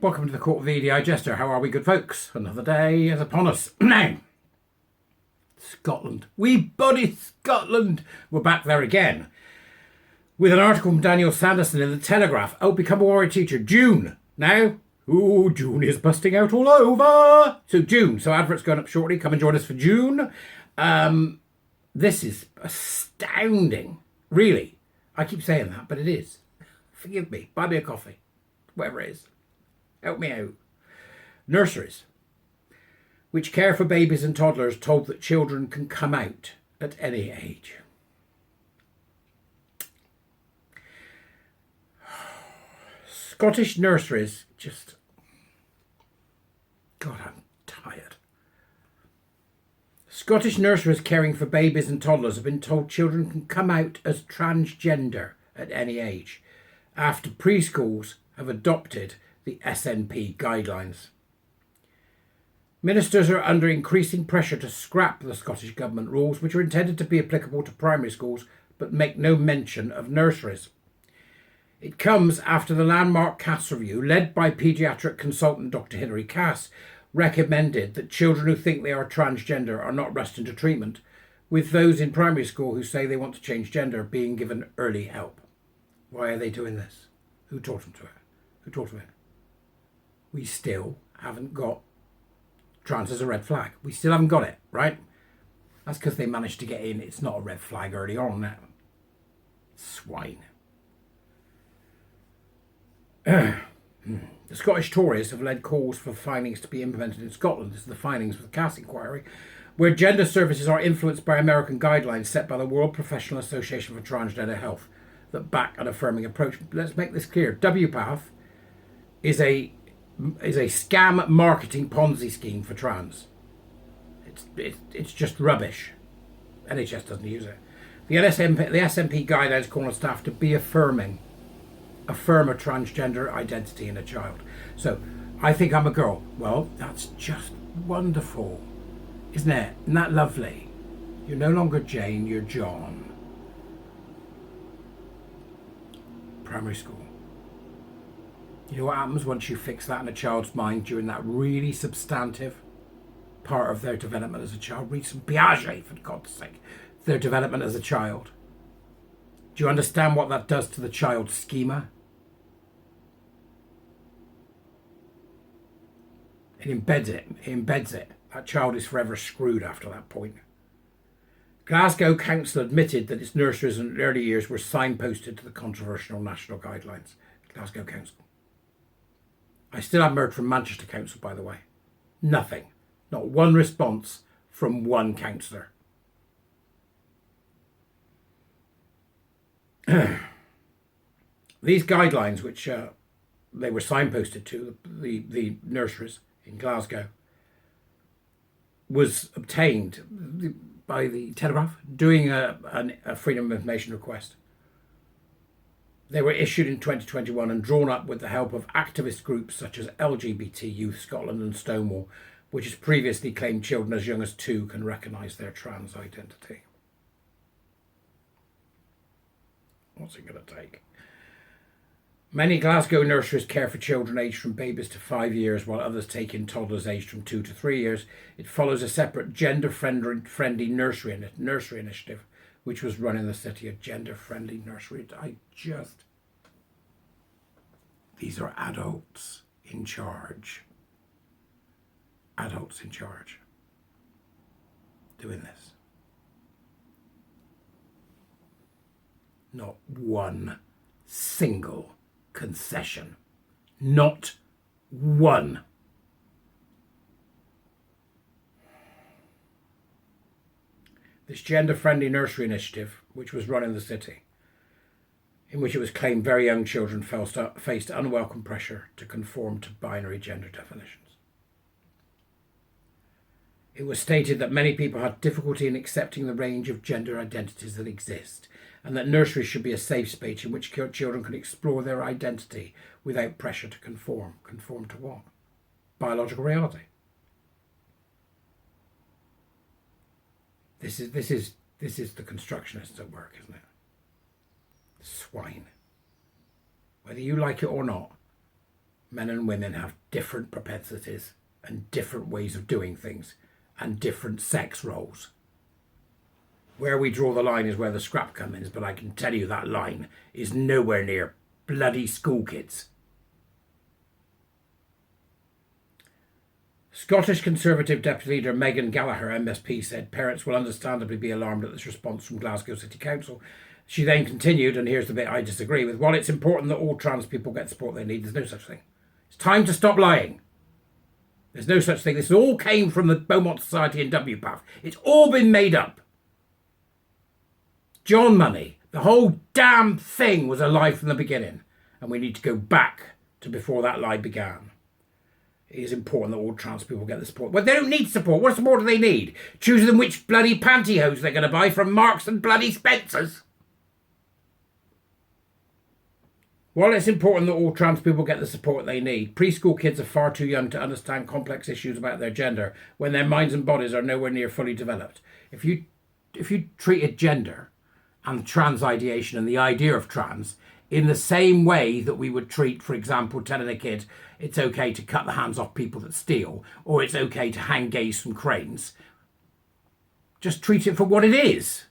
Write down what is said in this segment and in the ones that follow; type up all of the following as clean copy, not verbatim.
welcome to the court of the Edijester. How are we, good folks? Another day is upon us. Now, Scotland. Wee buddy Scotland. We're back there again with an article from Daniel Sanderson in the Telegraph. Oh, become a warrior teacher. June. Now, ooh, June is busting out all over. So June. So adverts going up shortly. Come and join us for June. This is astounding. Really. I keep saying that, but it is. Forgive me. Buy me a coffee. Whatever it is. Help me out. Nurseries, which care for babies and toddlers, told that children can come out at any age. Scottish nurseries just... God, I'm tired. Scottish nurseries caring for babies and toddlers have been told children can come out as transgender at any age, after preschools have adopted the SNP guidelines. Ministers are under increasing pressure to scrap the Scottish Government rules, which are intended to be applicable to primary schools but make no mention of nurseries. It comes after the landmark Cass review, led by paediatric consultant Dr. Hilary Cass, recommended that children who think they are transgender are not rushed into treatment, with those in primary school who say they want to change gender being given early help. Why are they doing this? Who taught them to it? Who taught them it? We still haven't got trans as a red flag. We still haven't got it, right? That's because they managed to get in. It's not a red flag early on now. Swine. The Scottish Tories have led calls for findings to be implemented in Scotland. This is the findings of the Cass inquiry, where gender services are influenced by American guidelines set by the World Professional Association for Transgender Health that back an affirming approach. Let's make this clear. WPATH is a scam marketing Ponzi scheme for trans. It's just rubbish. NHS doesn't use it. The SNP guidelines call on staff to be affirm a transgender identity in a child. So, I think I'm a girl. Well, that's just wonderful, isn't it? Isn't that lovely? You're no longer Jane, you're John. Primary school. You know what happens once you fix that in a child's mind during that really substantive part of their development as a child? Read some Piaget, for God's sake. Their development as a child. Do you understand what that does to the child's schema? It embeds it. That child is forever screwed after that point. Glasgow Council admitted that its nurseries in early years were signposted to the controversial national guidelines. Glasgow Council. I still haven't heard from Manchester Council, by the way. Nothing. Not one response from one councillor. These guidelines, which they were signposted to, the nurseries in Glasgow, was obtained by the Telegraph doing a Freedom of Information request. They were issued in 2021 and drawn up with the help of activist groups such as LGBT Youth Scotland and Stonewall, which has previously claimed children as young as 2 can recognise their trans identity. What's it going to take? Many Glasgow nurseries care for children aged from babies to 5 years, while others take in toddlers aged from 2 to 3 years. It follows a separate gender-friendly nursery initiative, which was run in the city, a gender-friendly nursery. These are adults in charge. Adults in charge. Doing this. Not one single concession. Not one. This gender-friendly nursery initiative, which was run in the city, in which it was claimed very young children faced unwelcome pressure to conform to binary gender definitions. It was stated that many people had difficulty in accepting the range of gender identities that exist, and that nurseries should be a safe space in which children can explore their identity without pressure to conform. Conform to what? Biological reality. This is the constructionists at work, isn't it? Swine. Whether you like it or not, Men and women have different propensities and different ways of doing things and different sex roles. Where we draw the line is where the scrap comes in, but I can tell you that line is nowhere near bloody school kids. Scottish Conservative Deputy Leader Megan Gallagher, MSP, said parents will understandably be alarmed at this response from Glasgow City Council. She then continued, and here's the bit I disagree with, while it's important that all trans people get the support they need, there's no such thing. It's time to stop lying. There's no such thing. This all came from the Beaumont Society and WPATH. It's all been made up. John Money, the whole damn thing was a lie from the beginning, and we need to go back to before that lie began. It is important that all trans people get the support. Well, they don't need support. What support do they need? Choosing them which bloody pantyhose they're going to buy from Marks and bloody Spencer's. While it's important that all trans people get the support they need, preschool kids are far too young to understand complex issues about their gender when their minds and bodies are nowhere near fully developed. If you treated gender and trans ideation and the idea of trans in the same way that we would treat, for example, telling a kid it's okay to cut the hands off people that steal, or it's okay to hang gays from cranes, just treat it for what it is.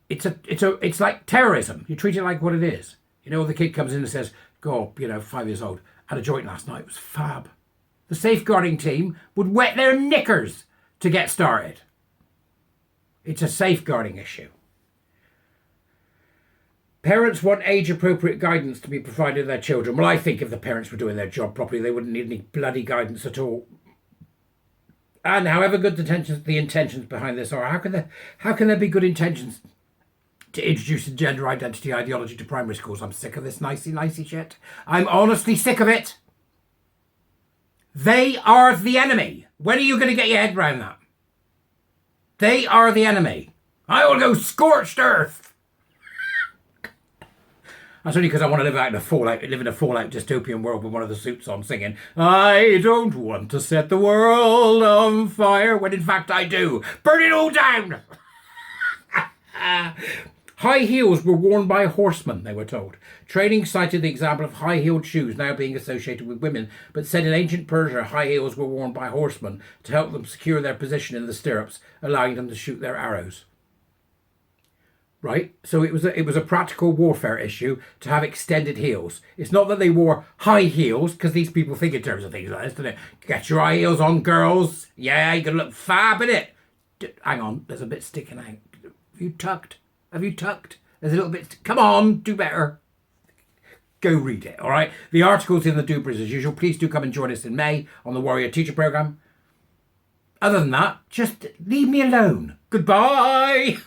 It's like terrorism. You treat it like what it is. You know, the kid comes in and says, "God, 5 years old, had a joint last night. It was fab." The safeguarding team would wet their knickers to get started. It's a safeguarding issue. Parents want age-appropriate guidance to be provided to their children. Well, I think if the parents were doing their job properly, they wouldn't need any bloody guidance at all. And however good the intentions behind this are, how can there be good intentions to introduce a gender identity ideology to primary schools? I'm sick of this nicey shit. I'm honestly sick of it. They are the enemy. When are you going to get your head around that? They are the enemy. I will go scorched earth. That's only because I want to live in a fallout dystopian world with one of the suits on singing, "I don't want to set the world on fire," when in fact I do. Burn it all down! High heels were worn by horsemen, they were told. Training cited the example of high-heeled shoes now being associated with women, but said in ancient Persia high heels were worn by horsemen to help them secure their position in the stirrups, allowing them to shoot their arrows. Right? So it was a practical warfare issue to have extended heels. It's not that they wore high heels, because these people think in terms of things like this, don't they? Get your high heels on, girls. Yeah, you're going to look fab, innit? Hang on, there's a bit sticking out. Have you tucked? There's a little bit... Come on, do better. Go read it, all right? The article's in the Dubras as usual. Please do come and join us in May on the Warrior Teacher Programme. Other than that, just leave me alone. Goodbye!